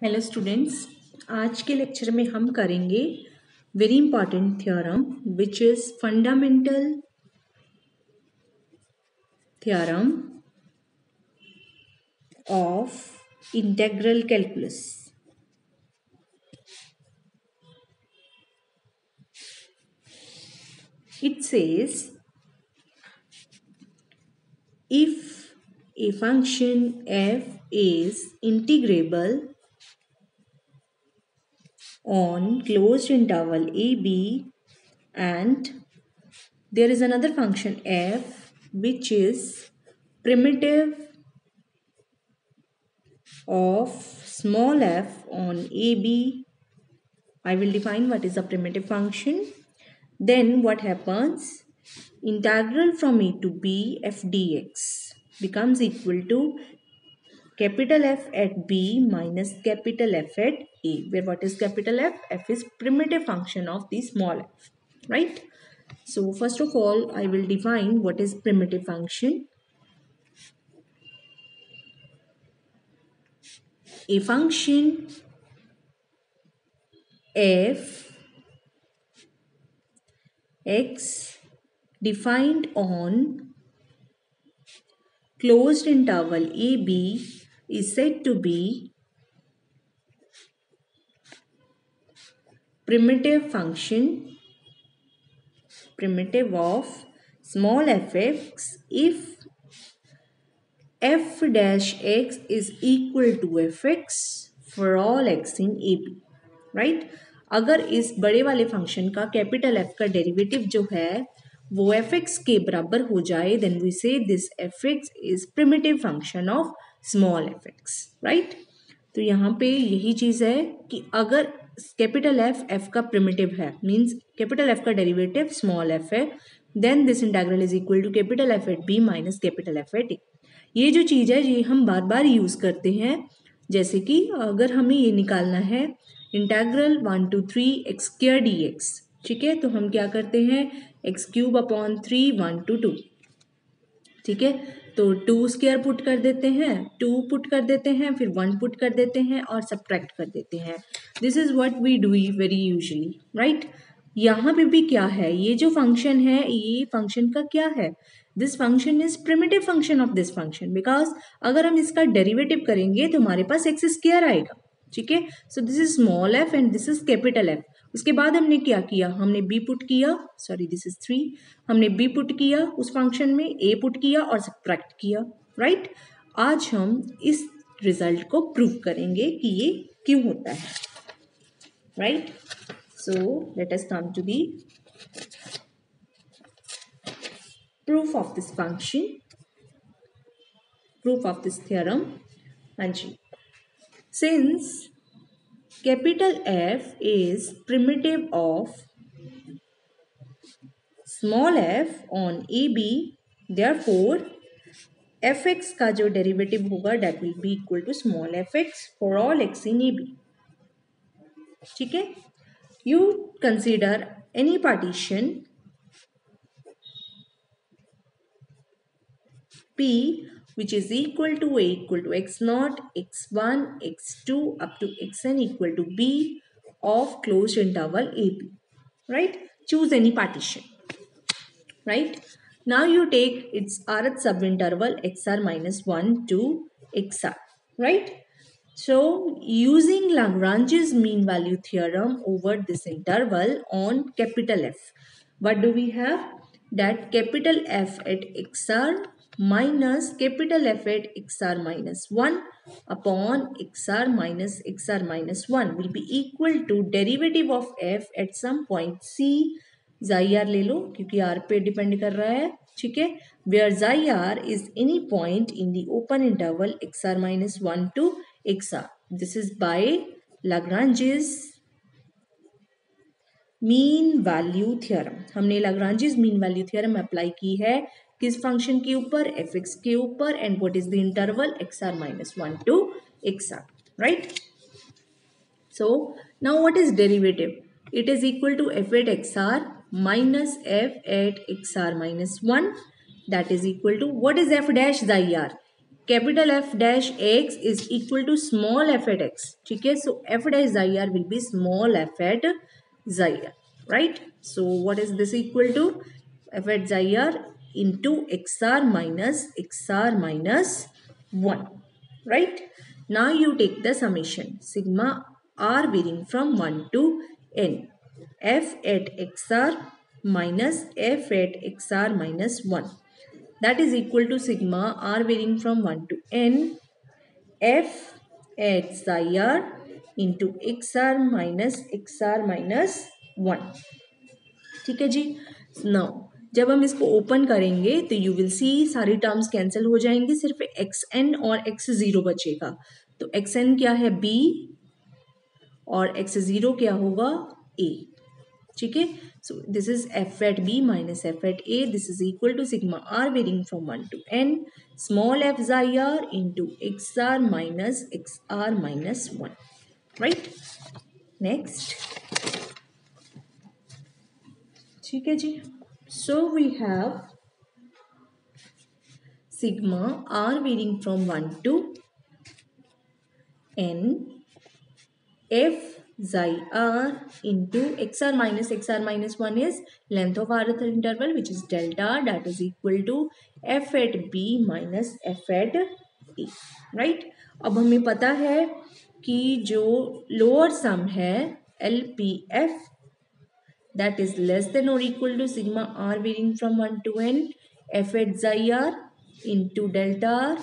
Hello students, आज के lecture में हम करेंगे very important theorem which is fundamental theorem of integral calculus. It says if a function f is integrable on closed interval ab and there is another function f which is primitive of small f on ab. I will define what is a primitive function. Then what happens? Integral from a to b f dx becomes equal to capital F at b minus capital F at a, where what is capital F? F is primitive function of the small f, right? So first of all, I will define what is primitive function. A function f x defined on closed interval ab is said to be primitive function, primitive of small fx if f dash x is equal to fx for all x in ab, right? अगर इस बड़े वाले function का capital f का derivative जो है वो fx के बराबर हो जाए, then we say this fx is primitive function of small fx, right? तो यहाँ पे यही चीज है कि अगर कैपिटल f का प्रिमिटिव है, मींस कैपिटल f का डेरिवेटिव स्मॉल f है, then this integral is equal to capital f at b minus capital f at a। ये जो चीज है ये हम बार बार यूज करते हैं, जैसे कि अगर हमें ये निकालना है integral 1 to 3 x square dx, ठीक है, तो हम क्या करते हैं x क्यूब अपॉन 3 1 to 2, ठीक है, तो 2 स्क्वायर पुट कर देते हैं, 2 पुट कर देते हैं, फिर 1 पुट कर देते हैं और सब्ट्रैक्ट कर देते हैं। This is what we do very usually, right? यहाँ पे भी क्या है, ये जो फंक्शन है ये फंक्शन का क्या है, this function is primitive function of this function, because अगर हम इसका डेरिवेटिव करेंगे तो हमारे पास एक्स स्क्वायर आएगा, ठीक है। So this is small F and this is capital F. उसके बाद हमने क्या किया, हमने b पुट किया, सॉरी दिस इज 3, हमने b पुट किया उस फंक्शन में, a पुट किया और सब्ट्रैक्ट किया, राइट? आज हम इस रिजल्ट को प्रूव करेंगे कि ये क्यों होता है, right? So let us come to the proof of this function, proof of this theorem। हाँ जी, since capital F is primitive of small f on AB, therefore fx का जो डेरिवेटिव होगा that will be equal to small fx for all x in AB, ठीक है। You consider any partition P which is equal to a equal to x0, x1, x2 up to xn equal to b of closed interval AB, right? Choose any partition, right? Now you take its rth subinterval xr minus 1 to xr, right? So using Lagrange's mean value theorem over this interval on capital F, what do we have? That capital F at xr minus capital F at xr minus 1 upon xr minus 1 will be equal to derivative of f at some point c, xi r ले लो क्योंकि r पे depend कर रहा है, ठीक है, where xi r is any point in the open interval xr minus 1 to xr. This is by Lagrange's mean value theorem. हमने Lagrange's mean value theorem apply की है किस फंक्शन के ऊपर, fx के ऊपर, and what is the interval xr minus 1 to xr, right? So now what is derivative? It is equal to f at xr minus f at xr minus 1, that is equal to what is f dash xi r? Capital F dash x is equal to small f at x, ठीक है. So f dash xi r will be small f at xi r, right. So what is this equal to? F at xi r into xr minus 1, right. Now you take the summation sigma r varying from 1 to n, f at xr minus f at xr minus 1, that is equal to sigma r varying from 1 to n f at psi r into xr minus 1, ठीक है जी. Now जब हम इसको open करेंगे तो you will see सारी terms cancel हो जाएंगी, सिर्फ एक्स एन और एक्स जीरो बचेगा. तो एक्स एन क्या है? बी, और एक्स जीरो क्या होगा? ए, ठीक है. So this is f at b minus f at a. This is equal to sigma r varying from 1 to n small f xi r into x r minus 1, right. Next, ठीक है जी. So we have sigma r varying from 1 to n f xi r into xr minus 1 is length of rth interval, which is delta, that is equal to f at b minus f at a, right. अब हमें पता है कि जो lower sum है LPF, that is less than or equal to sigma r varying from 1 to n f at xi r into delta r,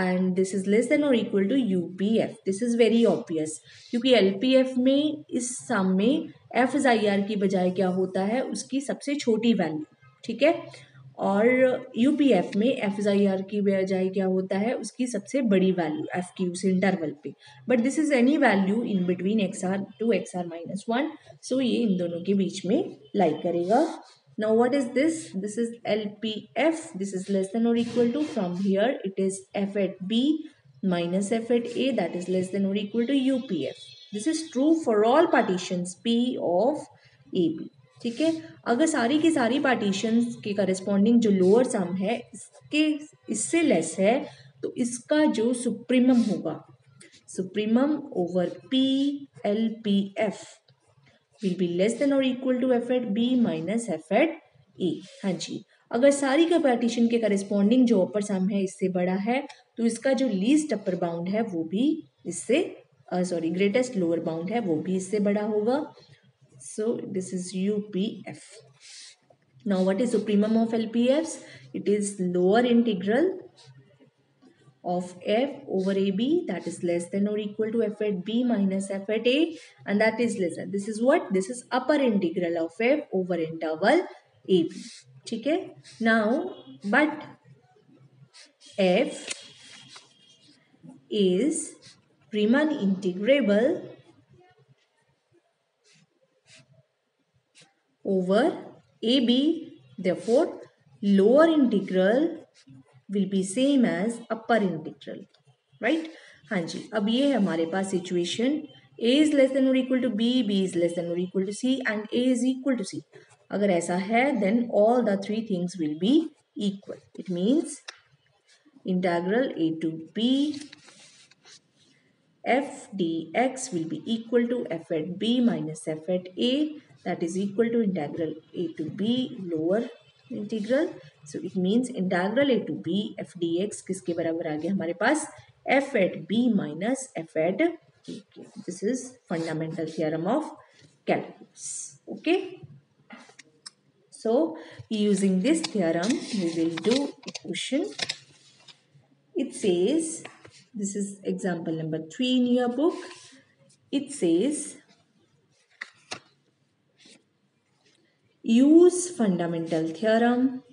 and this is less than or equal to UPF. This is very obvious क्योंकि LPF में इस सम में f xi r की बजाय क्या होता है? उसकी सबसे छोटी वैल्यू, ठीक है. और UPF में f xi r की बजाय क्या होता है? उसकी सबसे बड़ी वैल्यू f की उस इंटरवल पे. But this is any value in between xr to xr minus 1. So ये इन दोनों के बीच में लाई करेगा. Now what is this? This is LPF. This is less than और equal to, from here it is f at b minus f at a, that is less than or equal to UPF. This is true for all partitions P of AB, ठीक है. अगर सारी की सारी partitions के corresponding जो lower sum है इसके इससे लेस है, तो इसका जो सुप्रीमम होगा, supremum over P LPF will be less than or equal to f at b minus f at a. हाँ जी, अगर सारी का पार्टीशन के करस्पॉन्डिंग जो अपर सम है इससे बड़ा है, तो इसका जो लीस्ट अपर बाउंड है वो भी इससे ग्रेटेस्ट लोअर बाउंड है वो भी इससे बड़ा होगा. So this is UPF. Now what is supremum of LPFs? It is lower integral of f over AB, that is less than or equal to f at b minus f at a, and that is less than. This is what? This is upper integral of f over interval AB, ठीक है. Now but f is Riemann integrable over AB, therefore lower integral will be same as upper integral, right. हाँ जी, अब ये है हमारे पास situation a is less than or equal to b, b is less than or equal to c, and a is equal to c. अगर ऐसा है then all the three things will be equal. It means integral a to b f dx will be equal to f at b minus f at a, that is equal to integral a to b lower integral. So it means integral a to b f dx किसके बराबर आ गया हमारे पास? f at b minus f at a. This is fundamental theorem of calculus. Okay. So using this theorem we will do a question. It says, this is example number 3 in your book. It says, use fundamental theorem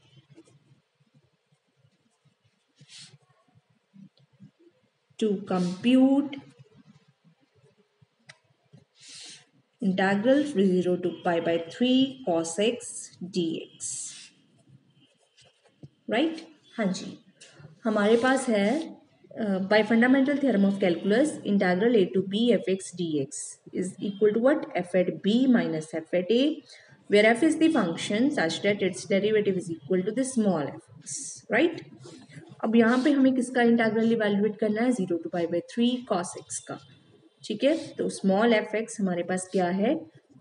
to compute integral 0 to pi by 3 cos x dx, right. हाँ जी, हमारे पास है by fundamental theorem of calculus integral a to b f x dx is equal to what? F at b minus f at a, where f is the function such that its derivative is equal to the small fx, right. अब यहाँ पे हमें किसका integral evaluate करना है, 0 to π/3 cos x का, ठीक है। तो स्मॉल एफ एक्स हमारे पास क्या है,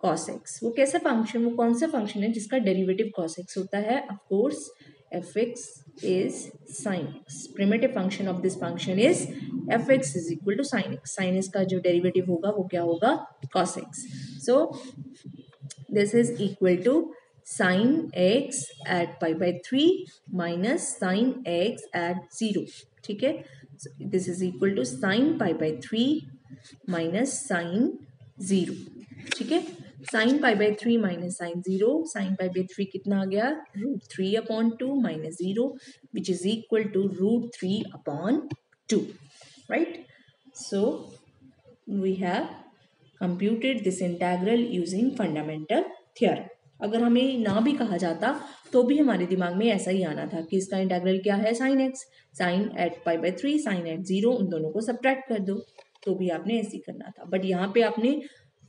cos x। वो कैसा फंक्शन, वो कौन सा फंक्शन है जिसका डेरिवेटिव cos x होता है, of course f x is sine x. Primitive function of this function is f x is equal to sine x. Sine x का जो डेरिवेटिव होगा वो क्या होगा, cos x। So this is equal to sin x at π/3 minus sin x at 0, ठीक है। so this is equal to sin π/3 minus sin 0, ठीक है। sin π/3 minus sin 0, sin π/3 कितना आ गया, √3/2 minus 0 which is equal to √3/2, right। so we have computed this integral using fundamental theorem। अगर हमें ना भी कहा जाता तो भी हमारे दिमाग में ऐसा ही आना था कि इसका इंटीग्रल क्या है, sin x, sin at π/3 sin at 0, उन दोनों को सब्ट्रैक्ट कर दो, तो भी आपने ऐसे ही करना था। बट यहाँ पे आपने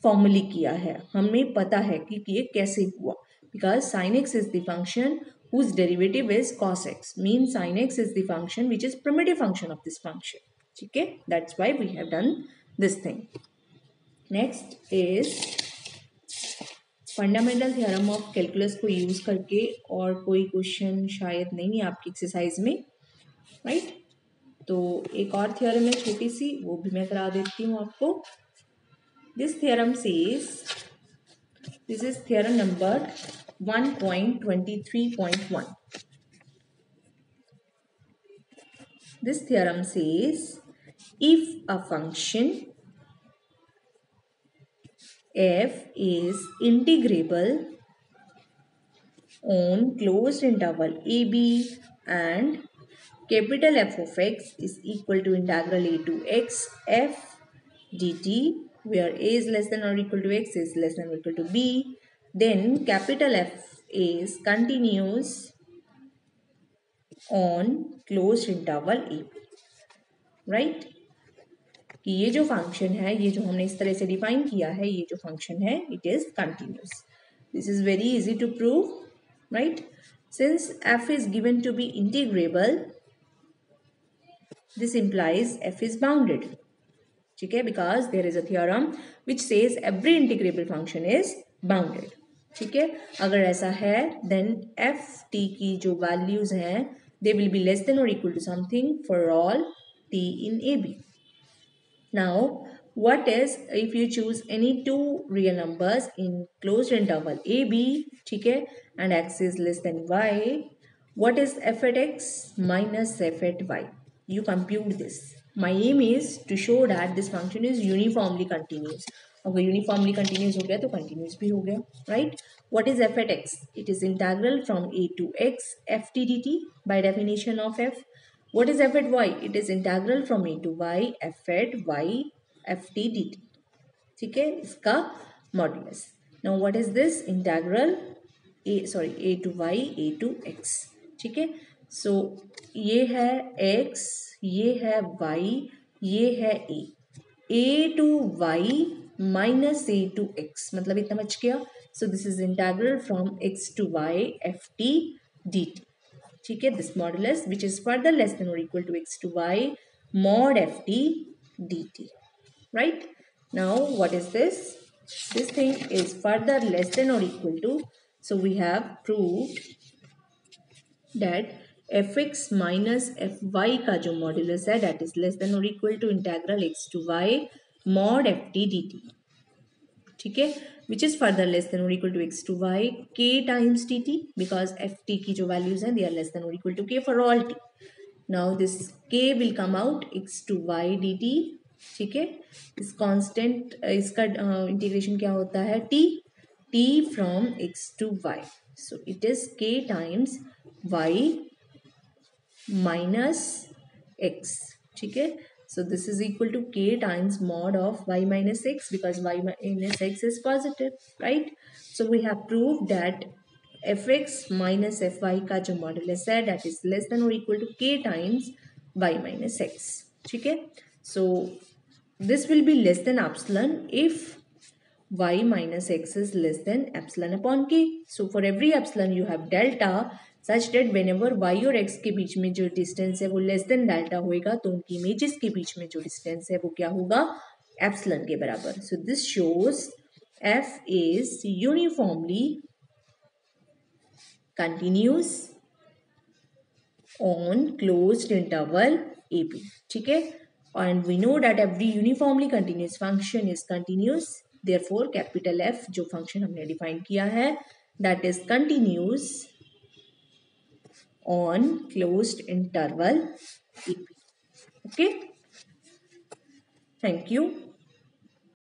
फॉर्मली किया है, हमें पता है कि ये कैसे हुआ, because sin x is the function whose derivative is cos x, means sin x is the function which is primitive function of this function, ठीक है। that's why we have done this thing। Next is fundamental theorem of calculus को use करके, और कोई question शायद नहीं है आपकी एक्सरसाइज में, राइट। तो एक और थ्योरम है छोटी सी, वो भी मैं करा देती हूँ आपको। This theorem says, this is theorem number 1.23.1। This theorem says if a function f is integrable on closed interval ab and capital F of x is equal to integral a to x f dt, where a is less than or equal to x, is less than or equal to b, then capital F is continuous on closed interval ab, right। कि ये जो function है, ये जो हमने इस तरह से डिफाइन किया है, ये जो फंक्शन है it is continuous. This is very easy to prove, right. Since f is given to be integrable, this implies f is bounded, ठीक है, because there is a theorem which says every integrable function is bounded, ठीक है। अगर ऐसा है then F T की जो values हैं they will be less than और equal to something for all t in ab। Now, what is if you choose any two real numbers in closed interval AB, ठीक है, and x is less than y, what is f at x minus f at y? You compute this. My aim is to show that this function is uniformly continuous. अगर uniformly continuous हो गया तो continuous भी हो गया, right? What is f at x? It is integral from a to x f t dt by definition of f. What is f at y? It is integral from a to y f at y f t dt, ठीक है, इसका modulus. Now what is this integral a to y a to x, ठीक है। सो ये है x, ये है y, ये है a to y minus a to x, मतलब इतना बच गया। So this is integral from x to y f t dt, ठीक है। This modulus which is further less than और equal to x to y mod f t dt, right। now what is this, this thing is further less than or equal to, so we have proved that fx minus fy का जो modulus है that is less than or equal to integral x to y mod f t dt, ठीक है, which is further less than or equal to x to y k times dt, because f t की जो values हैं they are less than or equal to k for all t। now this k will come out x to y dt, ठीक है। इस constant इसका integration क्या होता है, t from x to y, so it is k times y minus x, ठीक है। so this is equal to k times mod of y minus x, because y minus x is positive, right। so we have proved that fx minus fy का जो modulus है that is less than or equal to k times y minus x, ठीक है। so this will be less than epsilon if y minus x is less than epsilon upon k. So for every epsilon you have delta, such that whenever y और x के बीच में जो distance है वो less than delta होएगा तो उनकी इमेजेस के बीच में जो डिस्टेंस है वो क्या होगा, एप्सिलॉन के बराबर. So this shows f is uniformly continuous on closed interval a b. ठीक है, and we know that every uniformly continuous function is continuous, therefore capital F जो function हमने define किया है that is continuous on closed interval AP. Okay, thank you.